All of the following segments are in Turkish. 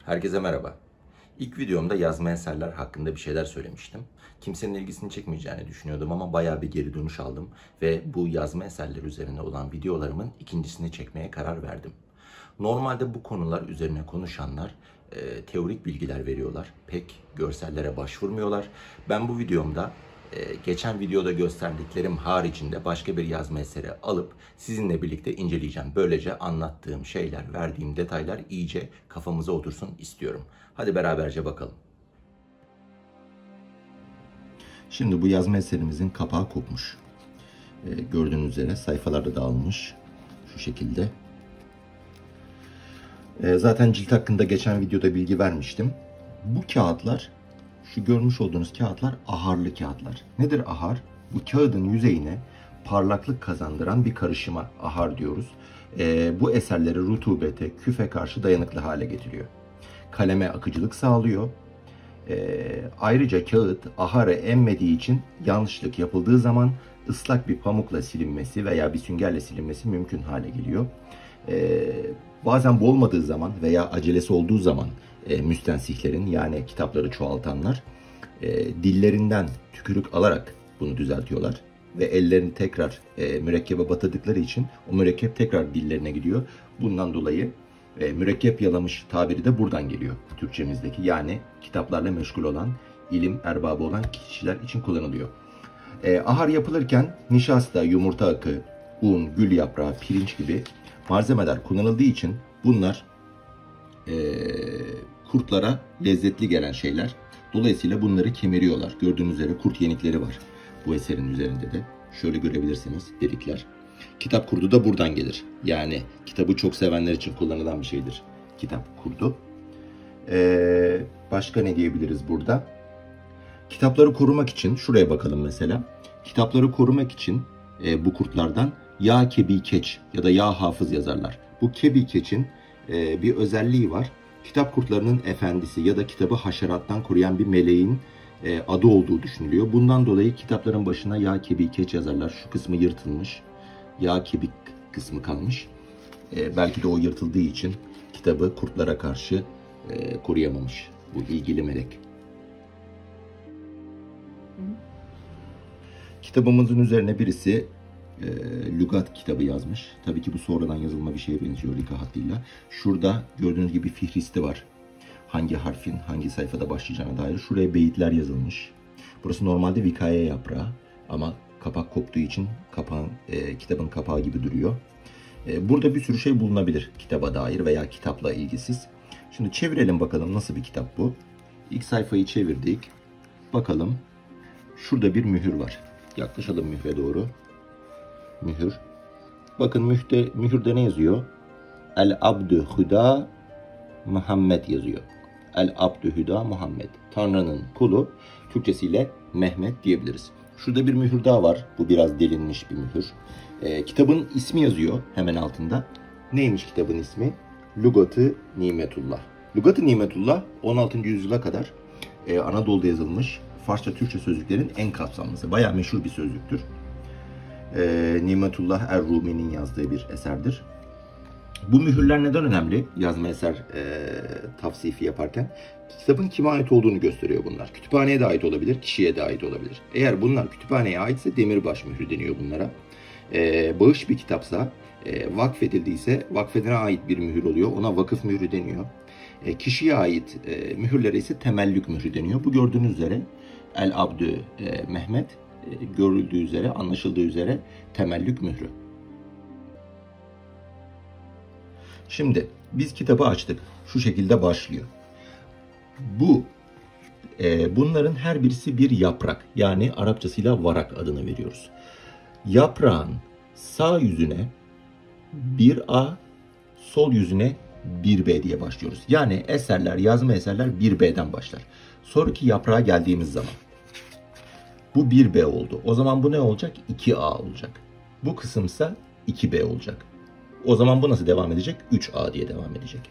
Herkese merhaba. İlk videomda yazma eserler hakkında bir şeyler söylemiştim. Kimsenin ilgisini çekmeyeceğini düşünüyordum ama bayağı bir geri dönüş aldım ve bu yazma eserleri üzerine olan videolarımın ikincisini çekmeye karar verdim. Normalde bu konular üzerine konuşanlar teorik bilgiler veriyorlar. Pek görsellere başvurmuyorlar. Ben bu videomda geçen videoda gösterdiklerim haricinde başka bir yazma eseri alıp sizinle birlikte inceleyeceğim. Böylece anlattığım şeyler, verdiğim detaylar iyice kafamıza otursun istiyorum. Hadi beraberce bakalım. Şimdi bu yazma eserimizin kapağı kopmuş. Gördüğünüz üzere sayfalarda dağılmış. Şu şekilde. Zaten cilt hakkında geçen videoda bilgi vermiştim. Bu kağıtlar, şu görmüş olduğunuz kağıtlar aharlı kağıtlar. Nedir ahar? Bu kağıdın yüzeyine parlaklık kazandıran bir karışıma ahar diyoruz. Bu eserleri rutubete, küfe karşı dayanıklı hale getiriyor. Kaleme akıcılık sağlıyor. Ayrıca kağıt aharı emmediği için yanlışlık yapıldığı zaman ıslak bir pamukla silinmesi veya bir süngerle silinmesi mümkün hale geliyor. Bazen bu olmadığı zaman veya acelesi olduğu zaman müstensihlerin, yani kitapları çoğaltanlar dillerinden tükürük alarak bunu düzeltiyorlar. Ve ellerini tekrar mürekkebe batırdıkları için o mürekkep tekrar dillerine gidiyor. Bundan dolayı mürekkep yalamış tabiri de buradan geliyor Türkçemizdeki. Yani kitaplarla meşgul olan, ilim erbabı olan kişiler için kullanılıyor. Ahar yapılırken nişasta, yumurta akı, un, gül yaprağı, pirinç gibi malzemeler kullanıldığı için bunlar kurtlara lezzetli gelen şeyler. Dolayısıyla bunları kemiriyorlar. Gördüğünüz üzere kurt yenikleri var bu eserin üzerinde de. Şöyle görebilirsiniz, delikler. Kitap kurdu da buradan gelir. Yani kitabı çok sevenler için kullanılan bir şeydir kitap kurdu. Başka ne diyebiliriz burada? Kitapları korumak için, şuraya bakalım mesela. Kitapları korumak için bu kurtlardan yağ kebi keç ya da yağ hafız yazarlar. Bu kebi keçin bir özelliği var. Kitap kurtlarının efendisi ya da kitabı haşerattan koruyan bir meleğin adı olduğu düşünülüyor. Bundan dolayı kitapların başına yağ kebi keç yazarlar. Şu kısmı yırtılmış. Yağ kebik kısmı kalmış. Belki de o yırtıldığı için kitabı kurtlara karşı koruyamamış bu ilgili melek. Kitabımızın üzerine birisi lügat kitabı yazmış. Tabii ki bu sonradan yazılma bir şeye benziyor lika hattıyla. Şurada gördüğünüz gibi fihristi var. Hangi harfin hangi sayfada başlayacağına dair. Şuraya beyitler yazılmış. Burası normalde vikaye yaprağı ama kapak koptuğu için kitabın kapağı gibi duruyor. Burada bir sürü şey bulunabilir kitaba dair veya kitapla ilgisiz. Şimdi çevirelim bakalım nasıl bir kitap bu. İlk sayfayı çevirdik. Bakalım. Şurada bir mühür var. Yaklaşalım mühre doğru. Mühür. Bakın mühürde ne yazıyor? El Abdü Hüda Muhammed yazıyor. El Abdü Hüda Muhammed. Tanrı'nın kulu. Türkçesiyle Mehmet diyebiliriz. Şurada bir mühür daha var. Bu biraz delinmiş bir mühür. Kitabın ismi yazıyor hemen altında. Neymiş kitabın ismi? Lugat-ı Nimetullah. Lugat-ı Nimetullah 16. yüzyıla kadar Anadolu'da yazılmış Farsça Türkçe sözlüklerin en kapsamlısı. Bayağı meşhur bir sözlüktür. Nimetullah Er-Rumi'nin yazdığı bir eserdir. Bu mühürler neden önemli? Yazma eser tavsifi yaparken. Kitabın kime ait olduğunu gösteriyor bunlar. Kütüphaneye de ait olabilir, kişiye de ait olabilir. Eğer bunlar kütüphaneye aitse demirbaş mührü deniyor bunlara. Bağış bir kitapsa, vakfedildiyse vakfedene ait bir mühür oluyor. Ona vakıf mührü deniyor. Kişiye ait mühürlere ise temellük mührü deniyor. Bu gördüğünüz üzere El Abdü Mehmet, görüldüğü üzere, anlaşıldığı üzere temellük mührü. Şimdi biz kitabı açtık. Şu şekilde başlıyor. Bunların her birisi bir yaprak. Yani Arapçasıyla varak adını veriyoruz. Yaprağın sağ yüzüne 1A, sol yüzüne 1B diye başlıyoruz. Yani yazma eserler 1B'den başlar. Sonraki yaprağa geldiğimiz zaman bu 1B oldu. O zaman bu ne olacak? 2A olacak. Bu kısımsa 2B olacak. O zaman bu nasıl devam edecek? 3A diye devam edecek.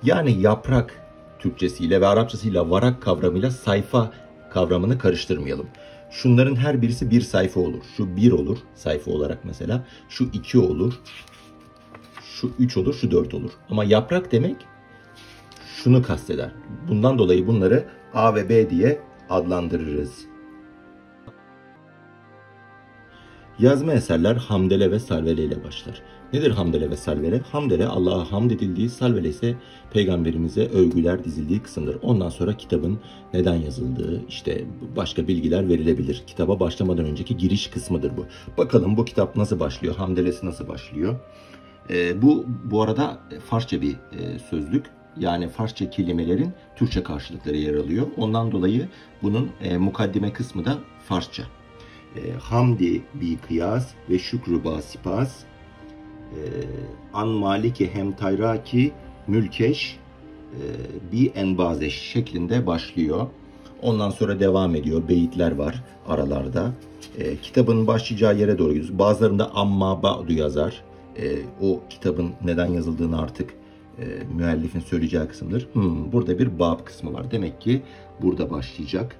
Yani yaprak Türkçesiyle ve Arapçasıyla varak kavramıyla sayfa kavramını karıştırmayalım. Şunların her birisi bir sayfa olur. Şu 1 olur sayfa olarak mesela. Şu 2 olur. Şu 3 olur, şu 4 olur. Ama yaprak demek şunu kasteder. Bundan dolayı bunları A ve B diye adlandırırız. Yazma eserler hamdele ve salvele ile başlar. Nedir hamdele ve salvele? Hamdele Allah'a hamd edildiği, salvele ise peygamberimize övgüler dizildiği kısımdır. Ondan sonra kitabın neden yazıldığı, işte başka bilgiler verilebilir. Kitaba başlamadan önceki giriş kısmıdır bu. Bakalım bu kitap nasıl başlıyor? Hamdelesi nasıl başlıyor? Bu arada Farsça bir sözlük. Yani Farsça kelimelerin Türkçe karşılıkları yer alıyor. Ondan dolayı bunun mukaddime kısmı da Farsça. Hamdi bi kıyas ve şükrü ba sipas an maliki hem tayraki mülkeş bi enbazeş şeklinde başlıyor. Ondan sonra devam ediyor. Beyitler var aralarda. Kitabın başlayacağı yere doğru gidiyoruz. Bazılarında amma ba'du yazar. O kitabın neden yazıldığını artık müellifin söyleyeceği kısımdır. Burada bir bab kısmı var. Demek ki burada başlayacak.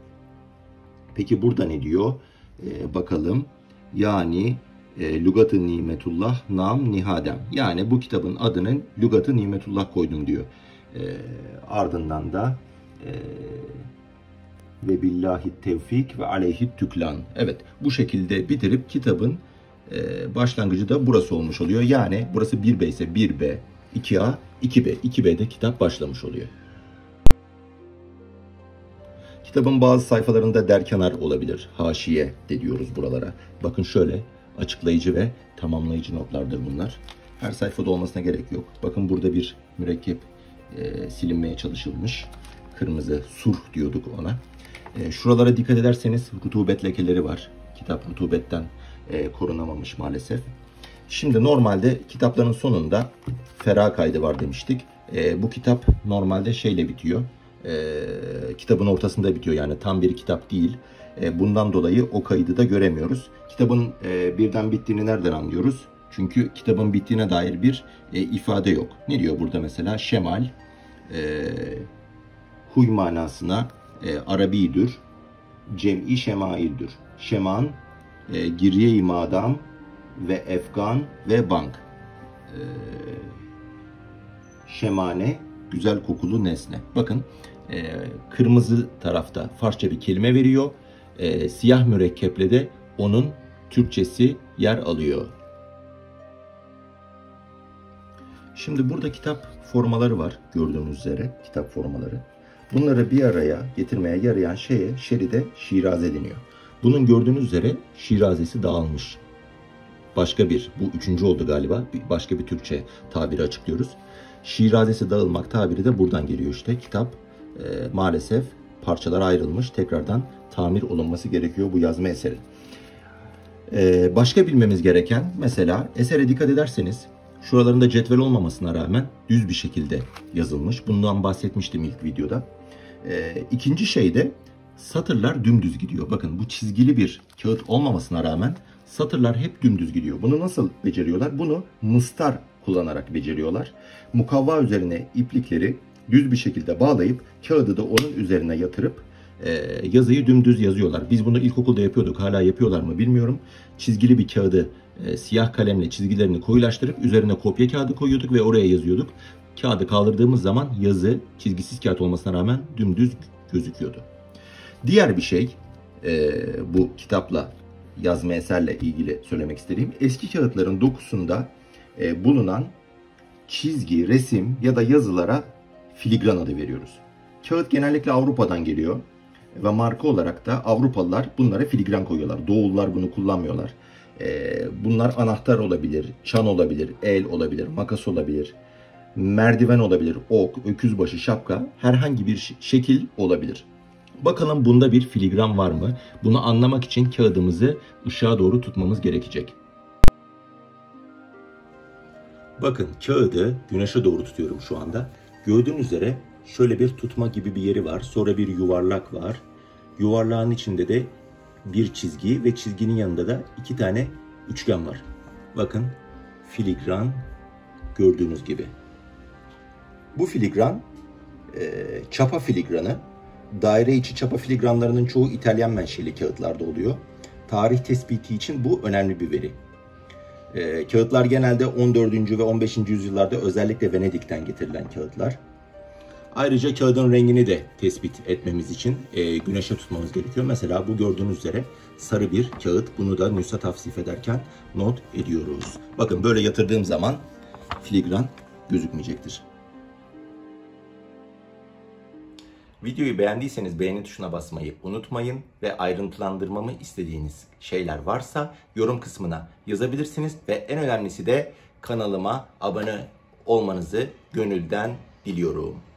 Peki burada ne diyor? Bakalım. Yani Lügat-ı Nimetullah nam nihadem. Yani bu kitabın adını Lügat-ı Nimetullah koydum diyor. Ardından da ve billahi tevfik ve aleyhi tüklan. Evet, bu şekilde bitirip kitabın başlangıcı da burası olmuş oluyor. Yani burası 1B ise 1B, 2A, 2B. 2B'de kitap başlamış oluyor. Kitabın bazı sayfalarında derkenar olabilir. Haşiye de diyoruz buralara. Bakın şöyle açıklayıcı ve tamamlayıcı notlardır bunlar. Her sayfada olmasına gerek yok. Bakın burada bir mürekkep silinmeye çalışılmış. Kırmızı surh diyorduk ona. Şuralara dikkat ederseniz rutubet lekeleri var. Kitap rutubetten korunamamış maalesef. Şimdi normalde kitapların sonunda ferah kaydı var demiştik. Bu kitap normalde şeyle bitiyor. Kitabın ortasında bitiyor, yani tam bir kitap değil. Bundan dolayı o kaydı da göremiyoruz. Kitabın birden bittiğini nereden anlıyoruz? Çünkü kitabın bittiğine dair bir ifade yok. Ne diyor burada mesela? Şemal huy manasına Arabidir, cem'i şemaildir. Şeman giriye-i madam ve efgan ve bank. Şemane güzel kokulu nesne. Bakın kırmızı tarafta Farsça bir kelime veriyor. Siyah mürekkeple de onun Türkçesi yer alıyor. Şimdi burada kitap formaları var. Gördüğünüz üzere kitap formaları. Bunları bir araya getirmeye yarayan şeride şiraze deniyor. Bunun gördüğünüz üzere şirazesi dağılmış. Bu üçüncü oldu galiba. Başka bir Türkçe tabiri açıklıyoruz. Şirazesi dağılmak tabiri de buradan geliyor işte. Kitap maalesef parçalara ayrılmış. Tekrardan tamir olunması gerekiyor bu yazma eseri. Başka bilmemiz gereken, mesela esere dikkat ederseniz şuralarında cetvel olmamasına rağmen düz bir şekilde yazılmış. Bundan bahsetmiştim ilk videoda. İkinci şey de satırlar dümdüz gidiyor. Bakın bu çizgili bir kağıt olmamasına rağmen satırlar hep dümdüz gidiyor. Bunu nasıl beceriyorlar? Bunu mıstar kullanarak beceriyorlar. Mukavva üzerine iplikleri düz bir şekilde bağlayıp kağıdı da onun üzerine yatırıp yazıyı dümdüz yazıyorlar. Biz bunu ilkokulda yapıyorduk. Hala yapıyorlar mı bilmiyorum. Çizgili bir kağıdı siyah kalemle çizgilerini koyulaştırıp üzerine kopya kağıdı koyuyorduk ve oraya yazıyorduk. Kağıdı kaldırdığımız zaman yazı çizgisiz kağıt olmasına rağmen dümdüz gözüküyordu. Diğer bir şey bu kitapla, yazma eserle ilgili söylemek istediğim, eski kağıtların dokusunda bulunan çizgi, resim ya da yazılara filigran adı veriyoruz. Kağıt genellikle Avrupa'dan geliyor ve marka olarak da Avrupalılar bunlara filigran koyuyorlar. Doğullar bunu kullanmıyorlar. Bunlar anahtar olabilir, çan olabilir, el olabilir, makas olabilir, merdiven olabilir, ok, öküzbaşı, şapka, herhangi bir şekil olabilir. Bakalım bunda bir filigran var mı? Bunu anlamak için kağıdımızı ışığa doğru tutmamız gerekecek. Bakın kağıdı güneşe doğru tutuyorum şu anda. Gördüğünüz üzere şöyle bir tutma gibi bir yeri var. Sonra bir yuvarlak var. Yuvarlağın içinde de bir çizgi ve çizginin yanında da 2 tane üçgen var. Bakın filigran gördüğünüz gibi. Bu filigran çapa filigranı. Daire içi çapa filigranlarının çoğu İtalyan menşeli kağıtlarda oluyor. Tarih tespiti için bu önemli bir veri. Kağıtlar genelde 14. ve 15. yüzyıllarda özellikle Venedik'ten getirilen kağıtlar. Ayrıca kağıdın rengini de tespit etmemiz için güneşe tutmamız gerekiyor. Mesela bu gördüğünüz üzere sarı bir kağıt. Bunu da nüsha tavsif ederken not ediyoruz. Bakın böyle yatırdığım zaman filigran gözükmeyecektir. Videoyu beğendiyseniz beğeni tuşuna basmayı unutmayın ve ayrıntılandırmamı istediğiniz şeyler varsa yorum kısmına yazabilirsiniz ve en önemlisi de kanalıma abone olmanızı gönülden diliyorum.